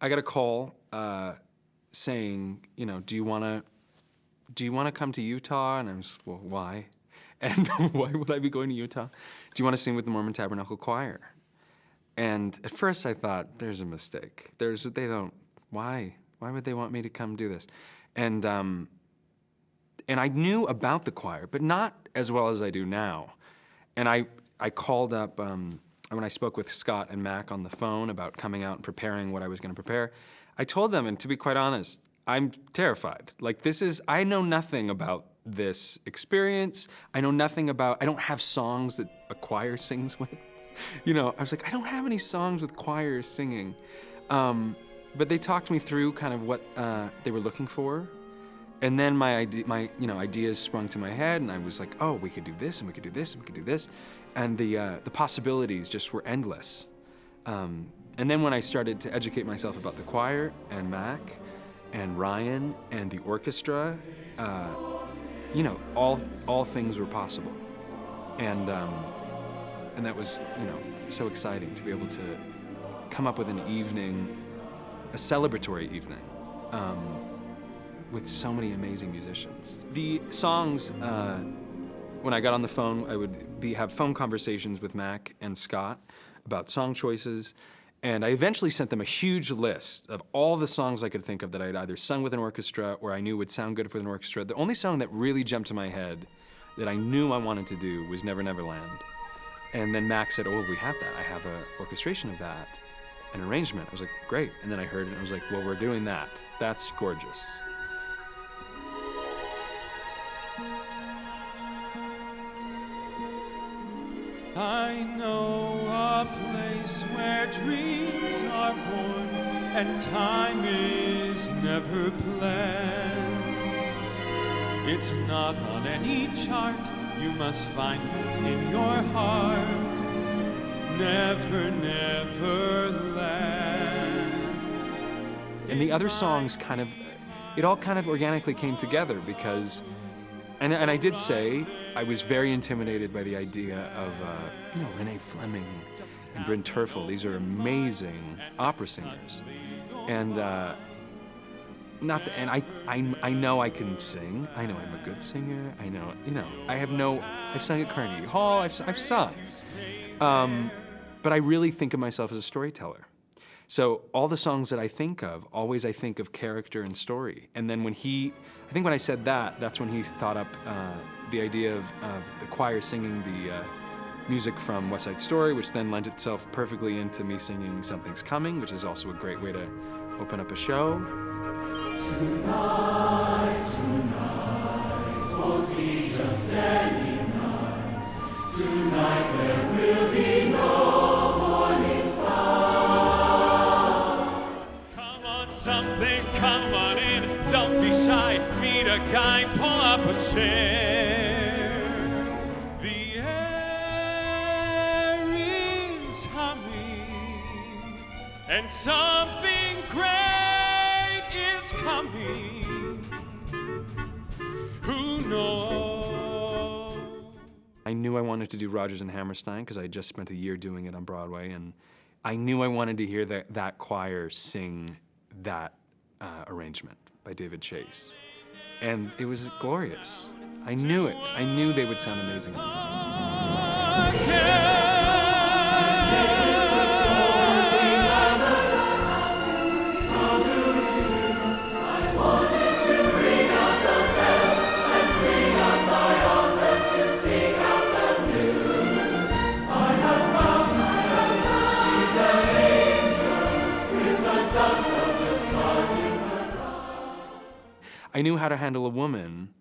I got a call saying, do you want to come to Utah? And I was, well, why? And why would I be going to Utah? Do you want to sing with the Mormon Tabernacle Choir? And at first I thought, there's a mistake. Why? Why would they want me to come do this? And I knew about the choir, but not as well as I do now. And I called up, when I spoke with Scott and Mack on the phone about coming out and preparing what I was going to prepare, I told them, and to be quite honest, I'm terrified. I know nothing about this experience. I don't have songs that a choir sings with. I was like, I don't have any songs with choirs singing. But they talked me through kind of what they were looking for. And then my ideas sprung to my head, and I was like, oh, we could do this, and we could do this, and we could do this. And the possibilities just were endless. And then when I started to educate myself about the choir and Mack and Ryan and the orchestra, all things were possible. And that was, so exciting to be able to come up with an evening, a celebratory evening, with so many amazing musicians. The songs, when I got on the phone, I would have phone conversations with Mack and Scott about song choices, and I eventually sent them a huge list of all the songs I could think of that I'd either sung with an orchestra or I knew would sound good with an orchestra. The only song that really jumped to my head that I knew I wanted to do was Never Never Land. And then Mack said, oh, we have that. I have an orchestration of that, an arrangement. I was like, great. And then I heard it and I was like, well, we're doing that. That's gorgeous. I know a place where dreams are born and time is never planned. It's not on any chart, you must find it in your heart. Never, never land. And the other songs it all kind of organically came together because, and I did say, I was very intimidated by the idea of, Renee Fleming and Bryn Terfel. These are amazing opera singers, and I know I can sing. I know I'm a good singer. I know, I've sung at Carnegie Hall. I've sung, but I really think of myself as a storyteller. So all the songs that I think of, always I think of character and story. And then when I said that's when he thought up the idea of the choir singing the music from West Side Story, which then lent itself perfectly into me singing Something's Coming, which is also a great way to open up a show. Tonight, won't be just any night. Tonight there will be no morning star. Come on, something, come on in. Don't be shy, meet a guy, pull up a chair. The air is humming, and something great is coming. Who knows? I knew I wanted to do Rodgers and Hammerstein because I just spent a year doing it on Broadway, and I knew I wanted to hear that choir sing that arrangement by David Chase. And it was glorious. I knew it. I knew they would sound amazing. I knew how to handle a woman.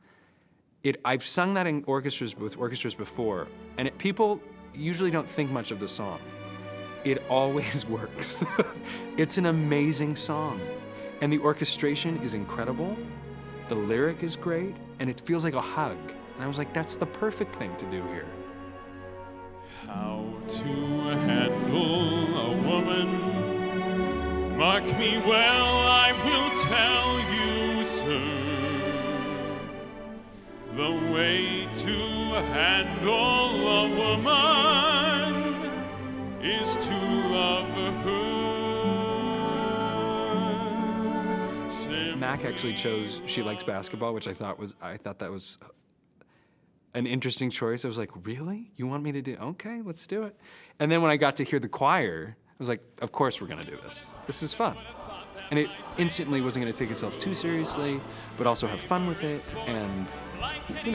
I've sung that in with orchestras before, and people usually don't think much of the song. It always works. It's an amazing song, and the orchestration is incredible. The lyric is great, and it feels like a hug. And I was like, that's the perfect thing to do here. How to handle a woman? Mark me well, I will tell you, sir. The way to handle a woman is to love her. Mack actually chose She Likes Basketball, which I thought that was an interesting choice. I was like, really? You want me to do? Okay, let's do it. And then when I got to hear the choir, I was like, of course we're gonna do this. This is fun. And it instantly wasn't gonna take itself too seriously, but also have fun with it and,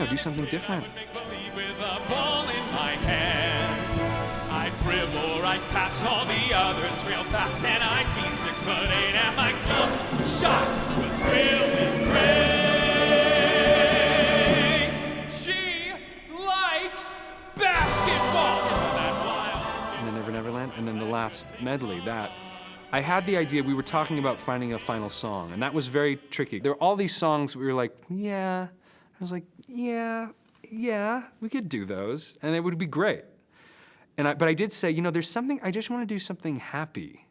do something different. With a ball in my hand, I dribble right past all the others real fast, and I'd be 6'8", and my club shot was really great. She likes basketball. Isn't that wild? And then Never Never Land, and then the last medley, that I had the idea, we were talking about finding a final song, and that was very tricky. There were all these songs we were like, yeah. I was like, yeah, we could do those, and it would be great. But I did say, there's something, I just want to do something happy.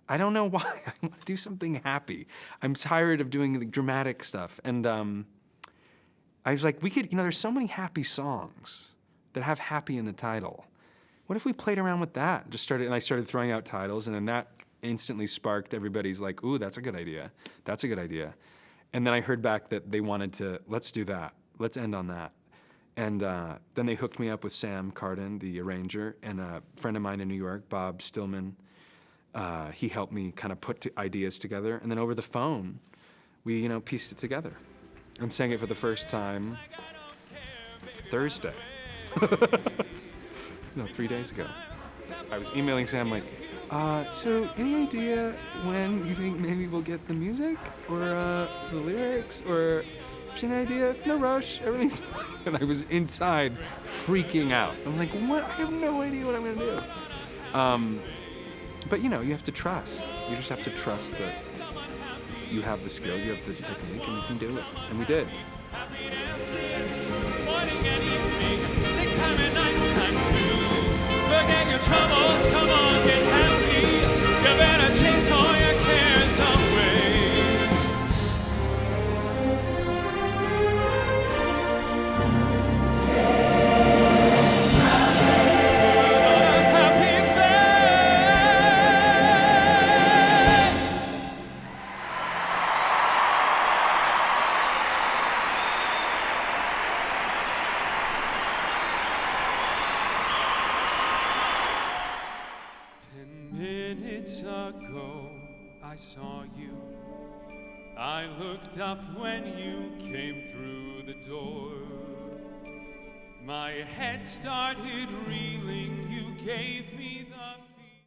I don't know why, I want to do something happy. I'm tired of doing the dramatic stuff. And I was like, we could, there's so many happy songs that have happy in the title. What if we played around with that? And I started throwing out titles, and then that instantly sparked everybody's like, ooh, that's a good idea. That's a good idea. And then I heard back that they wanted to, let's do that. Let's end on that. And then they hooked me up with Sam Carden, the arranger, and a friend of mine in New York, Bob Stillman. He helped me kind of put ideas together. And then over the phone, we, pieced it together and sang it for the first time Thursday. 3 days ago. I was emailing Sam like, so any idea when you think maybe we'll get the music or the lyrics, or any idea? No rush, everything's fine. And I was inside freaking out. I'm like, what? I have no idea what I'm gonna do. But you have to trust. You just have to trust that you have the skill, you have the technique, and you can do it. And we did. Morning and evening, daytime and nighttime too. Forget your troubles, come on, get happy. You better chase all your cares away. Happy face. Minutes ago, I saw you. I looked up when you came through the door. My head started reeling. You gave me